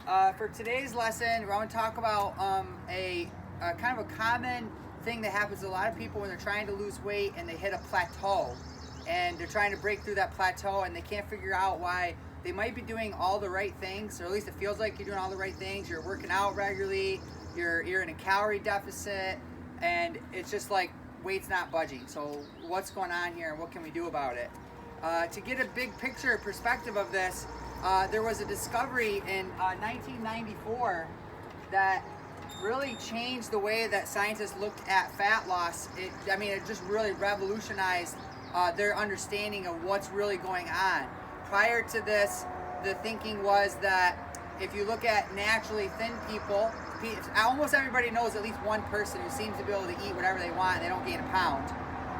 For today's lesson, we're going to talk about a kind of a common thing that happens to a lot of people when they're trying to lose weight and they hit a plateau. And they're trying to break through that plateau and they can't figure out why. They might be doing all the right things, or at least it feels like you're doing all the right things. You're working out regularly, you're in a calorie deficit, and it's just like weight's not budging. So what's going on here and what can we do about it? To get a big picture perspective of this, there was a discovery in 1994 that really changed the way that scientists looked at fat loss. It just really revolutionized their understanding of what's really going on. Prior to this, the thinking was that if you look at naturally thin people, almost everybody knows at least one person who seems to be able to eat whatever they want and they don't gain a pound.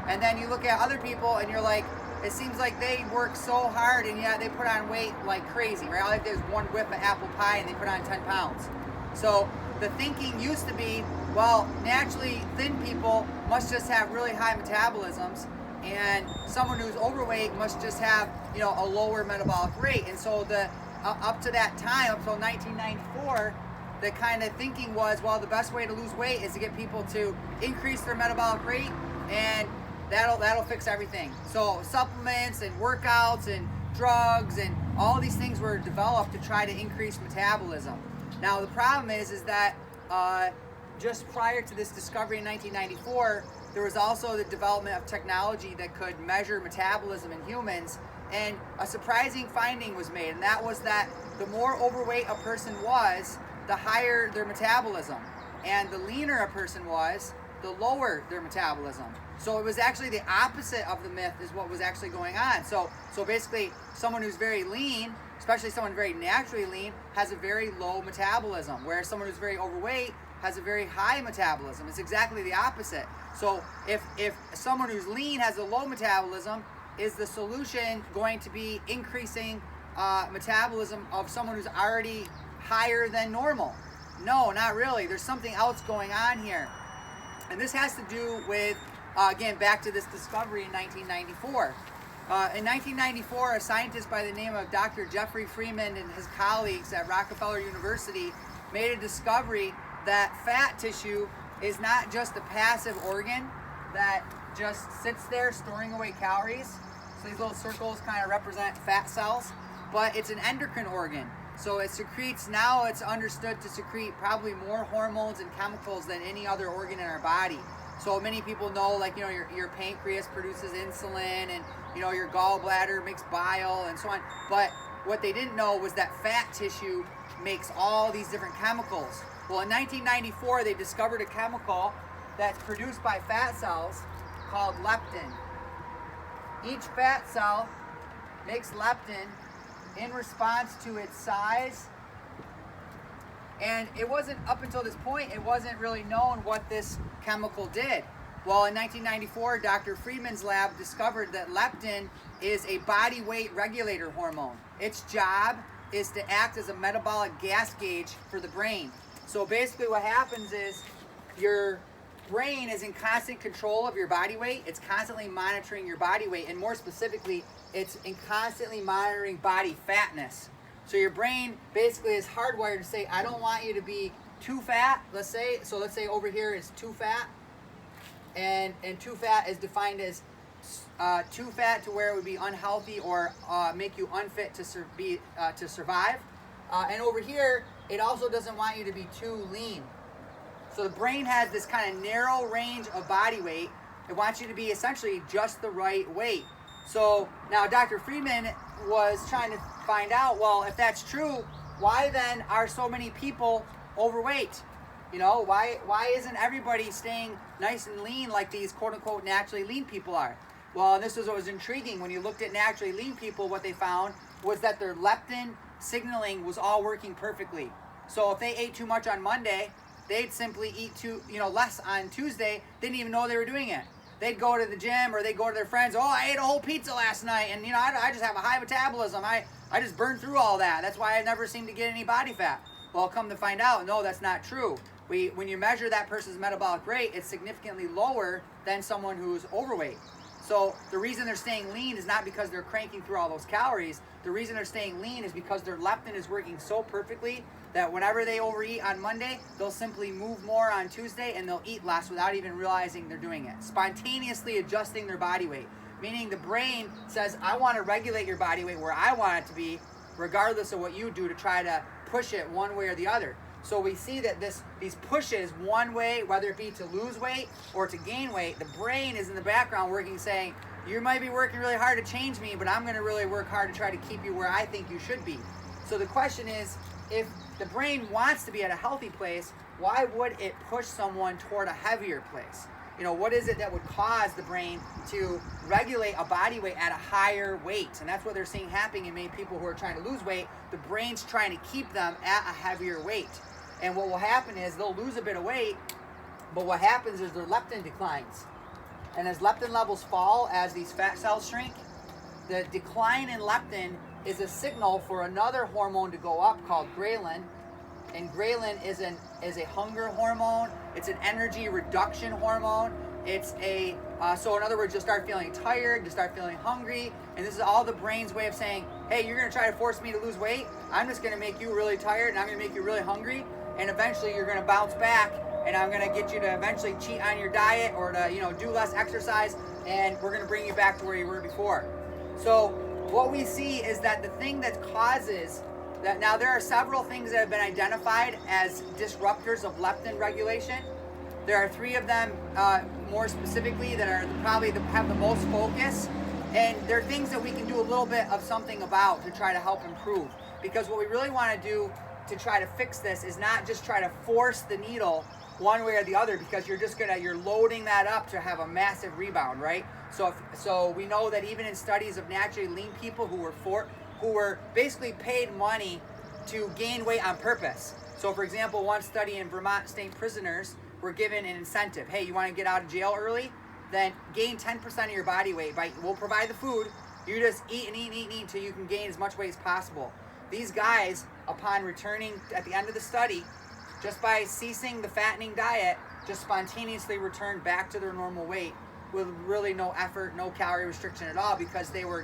And then you look at other people and you're like, it seems like they work so hard and yet they put on weight like crazy, right? All they do is one whip of apple pie and they put on 10 pounds. So the thinking used to be, well, naturally thin people must just have really high metabolisms, and someone who's overweight must just have, a lower metabolic rate. And so up to that time, up until 1994, the kind of thinking was, well, the best way to lose weight is to get people to increase their metabolic rate, and that'll fix everything. So supplements and workouts and drugs and all these things were developed to try to increase metabolism. Now the problem is that just prior to this discovery in 1994, there was also the development of technology that could measure metabolism in humans, and a surprising finding was made, and that was that the more overweight a person was, the higher their metabolism, and the leaner a person was, the lower their metabolism. So it was actually the opposite of the myth is what was actually going on. So basically, someone who's very lean, especially someone very naturally lean, has a very low metabolism, whereas someone who's very overweight has a very high metabolism. It's exactly the opposite. So if someone who's lean has a low metabolism, is the solution going to be increasing metabolism of someone who's already higher than normal? No, not really. There's something else going on here. And this has to do with, again, back to this discovery in 1994. In 1994, a scientist by the name of Dr. Jeffrey Freeman and his colleagues at Rockefeller University made a discovery that fat tissue is not just a passive organ that just sits there storing away calories. So these little circles kind of represent fat cells, but it's an endocrine organ. So it secretes, now it's understood to secrete probably more hormones and chemicals than any other organ in our body. So many people know, like, your pancreas produces insulin, and, your gallbladder makes bile and so on. But what they didn't know was that fat tissue makes all these different chemicals. Well, in 1994, they discovered a chemical that's produced by fat cells called leptin. Each fat cell makes leptin in response to its size, and it wasn't, up until this point, it wasn't really known what this chemical did. Well, in 1994, Dr. Freeman's lab discovered that leptin is a body weight regulator hormone. Its job is to act as a metabolic gas gauge for the brain. So basically what happens is your brain is in constant control of your body weight. It's constantly monitoring your body weight, and more specifically, it's in constantly monitoring body fatness. So your brain basically is hardwired to say, I don't want you to be too fat, let's say. So let's say over here is too fat, and too fat is defined as too fat to where it would be unhealthy or make you unfit to survive. And over here, it also doesn't want you to be too lean. So the brain has this kind of narrow range of body weight. It wants you to be essentially just the right weight. So now Dr. Freeman was trying to find out, well, if that's true, why then are so many people overweight? Why isn't everybody staying nice and lean like these quote-unquote naturally lean people are? Well, this was what was intriguing. When you looked at naturally lean people, what they found was that their leptin signaling was all working perfectly. So if they ate too much on Monday, they'd simply eat less on Tuesday, didn't even know they were doing it. They'd go to the gym or they'd go to their friends, oh, I ate a whole pizza last night, and I just have a high metabolism. I just burned through all that. That's why I never seem to get any body fat. Well, come to find out, no, that's not true. When you measure that person's metabolic rate, it's significantly lower than someone who's overweight. So the reason they're staying lean is not because they're cranking through all those calories. The reason they're staying lean is because their leptin is working so perfectly that whenever they overeat on Monday, they'll simply move more on Tuesday and they'll eat less without even realizing they're doing it. Spontaneously adjusting their body weight. Meaning the brain says, I want to regulate your body weight where I want it to be, regardless of what you do to try to push it one way or the other. So we see that these pushes one way, whether it be to lose weight or to gain weight, the brain is in the background working, saying, you might be working really hard to change me, but I'm going to really work hard to try to keep you where I think you should be. So the question is, if the brain wants to be at a healthy place, why would it push someone toward a heavier place? What is it that would cause the brain to regulate a body weight at a higher weight? And that's what they're seeing happening in many people who are trying to lose weight. The brain's trying to keep them at a heavier weight. And what will happen is they'll lose a bit of weight, but what happens is their leptin declines. And as leptin levels fall, as these fat cells shrink, the decline in leptin is a signal for another hormone to go up called ghrelin. And ghrelin is a hunger hormone. It's an energy reduction hormone. It's so in other words, you'll start feeling tired, you'll start feeling hungry, and this is all the brain's way of saying, hey, you're gonna try to force me to lose weight. I'm just gonna make you really tired, and I'm gonna make you really hungry, and eventually you're gonna bounce back, and I'm gonna get you to eventually cheat on your diet or to do less exercise, and we're gonna bring you back to where you were before. So what we see is that the thing that causes that, now there are several things that have been identified as disruptors of leptin regulation. There are 3 of them more specifically that are probably have the most focus, and they're things that we can do a little bit of something about to try to help improve. Because what we really want to do to try to fix this is not just try to force the needle one way or the other, because you're loading that up to have a massive rebound, right? So we know that even in studies of naturally lean people who were basically paid money to gain weight on purpose. So for example, one study in Vermont state prisoners were given an incentive. Hey, you want to get out of jail early? Then gain 10% of your body weight. We'll provide the food. You just eat and eat and eat and eat until you can gain as much weight as possible. These guys, upon returning at the end of the study, just by ceasing the fattening diet, just spontaneously returned back to their normal weight with really no effort, no calorie restriction at all, because they were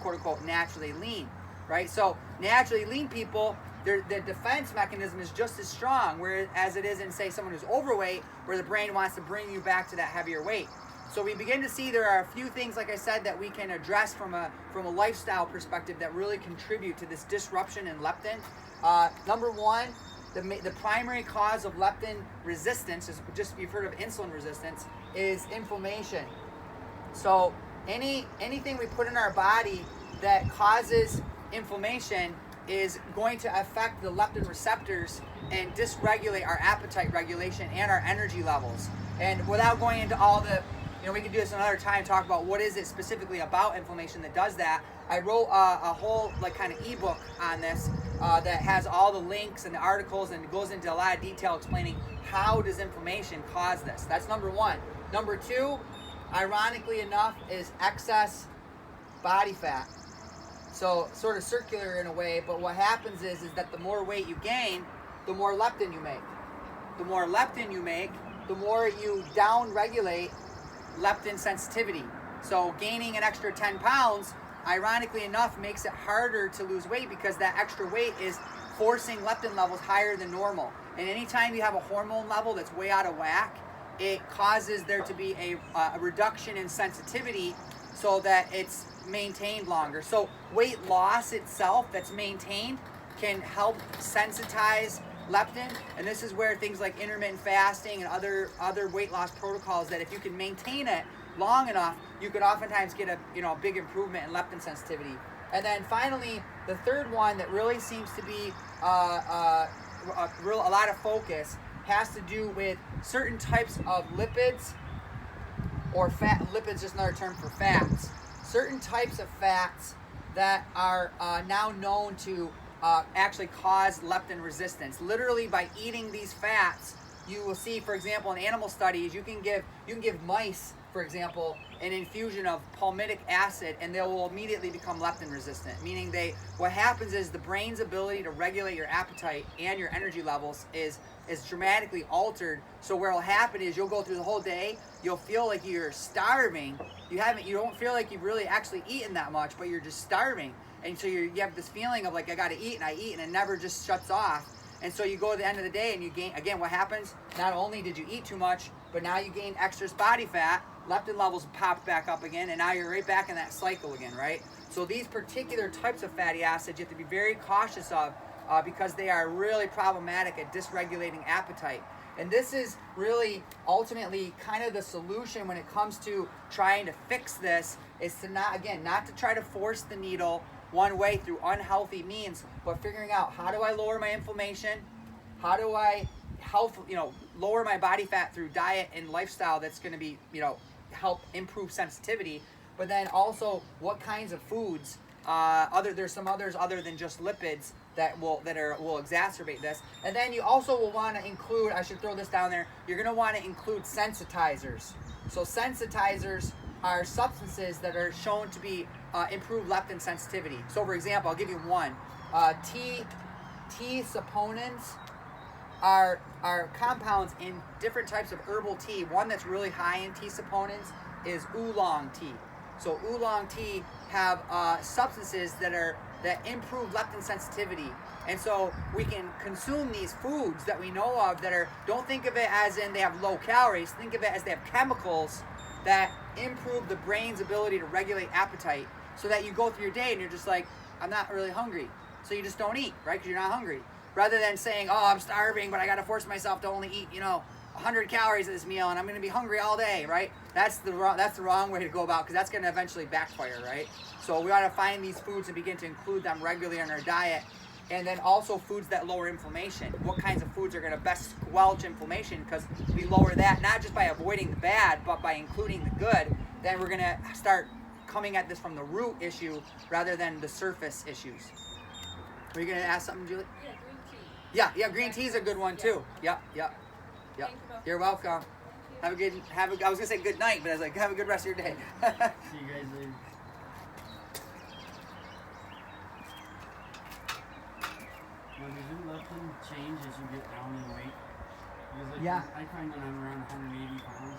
quote unquote naturally lean, right? So naturally lean people, the defense mechanism is just as strong as it is in, say, someone who's overweight, where the brain wants to bring you back to that heavier weight. So we begin to see there are a few things, like I said, that we can address from a lifestyle perspective that really contribute to this disruption in leptin. Number one, the primary cause of leptin resistance, is just, you've heard of insulin resistance, is inflammation. So anything we put in our body that causes inflammation is going to affect the leptin receptors and dysregulate our appetite regulation and our energy levels. And without going into all the, we can do this another time, talk about what is it specifically about inflammation that does that. I wrote a whole kind of ebook on this that has all the links and the articles, and it goes into a lot of detail explaining how does inflammation cause this. That's number one. Number two, ironically enough, is excess body fat. So sort of circular in a way, but what happens is that the more weight you gain, the more leptin you make. The more leptin you make, the more you down-regulate leptin sensitivity. So gaining an extra 10 pounds, ironically enough, makes it harder to lose weight, because that extra weight is forcing leptin levels higher than normal. And anytime you have a hormone level that's way out of whack, it causes there to be a reduction in sensitivity so that it's maintained longer. So weight loss itself that's maintained can help sensitize leptin, and this is where things like intermittent fasting and other weight loss protocols, that if you can maintain it long enough, you could oftentimes get a big improvement in leptin sensitivity. And then finally, the third one that really seems to be a lot of focus has to do with certain types of lipids, or fat. Lipids, just another term for fats. Certain types of fats that are now known to actually cause leptin resistance. Literally, by eating these fats, you will see, for example, in animal studies, you can give mice for example, an infusion of palmitic acid, and they will immediately become leptin resistant. Meaning what happens is the brain's ability to regulate your appetite and your energy levels is dramatically altered. So what will happen is you'll go through the whole day, you'll feel like you're starving. You don't feel like you've really actually eaten that much, but you're just starving. And so you have this feeling of like, I gotta eat, and I eat, and it never just shuts off. And so you go to the end of the day and you gain, again, what happens? Not only did you eat too much, but now you gain excess body fat, leptin levels pop back up again, and now you're right back in that cycle again, right? So these particular types of fatty acids you have to be very cautious of because they are really problematic at dysregulating appetite. And this is really ultimately kind of the solution when it comes to trying to fix this, is to not to try to force the needle one way through unhealthy means, but figuring out, how do I lower my inflammation? How do I lower my body fat through diet and lifestyle that's going to be, help improve sensitivity? But then also, what kinds of foods, there's some others other than just lipids that will exacerbate this. And then you also will want to include, I should throw this down there, you're going to want to include sensitizers. So sensitizers are substances that are shown to be improve leptin sensitivity. So for example, I'll give you one. Tea saponins are compounds in different types of herbal tea. One that's really high in tea saponins is oolong tea. So oolong tea have substances that improve leptin sensitivity. And so we can consume these foods that we know of don't think of it as in they have low calories, think of it as they have chemicals that improve the brain's ability to regulate appetite, so that you go through your day and you're just like, I'm not really hungry. So you just don't eat, right? Because you're not hungry. Rather than saying, oh, I'm starving, but I got to force myself to only eat, 100 calories of this meal, and I'm going to be hungry all day, right? That's the wrong way to go about, because that's going to eventually backfire, right? So we ought to find these foods and begin to include them regularly in our diet. And then also foods that lower inflammation. What kinds of foods are going to best squelch inflammation? Because we lower that not just by avoiding the bad, but by including the good. Then we're going to start coming at this from the root issue rather than the surface issues. Were you going to ask something, Julie? Yeah, green tea. Yeah, green tea is a good one too. Yep. You're welcome. I was going to say good night, but I was like, have a good rest of your day. See you guys later. Now, does your leptin change as you get down in weight? Because I find when I'm around 180 pounds,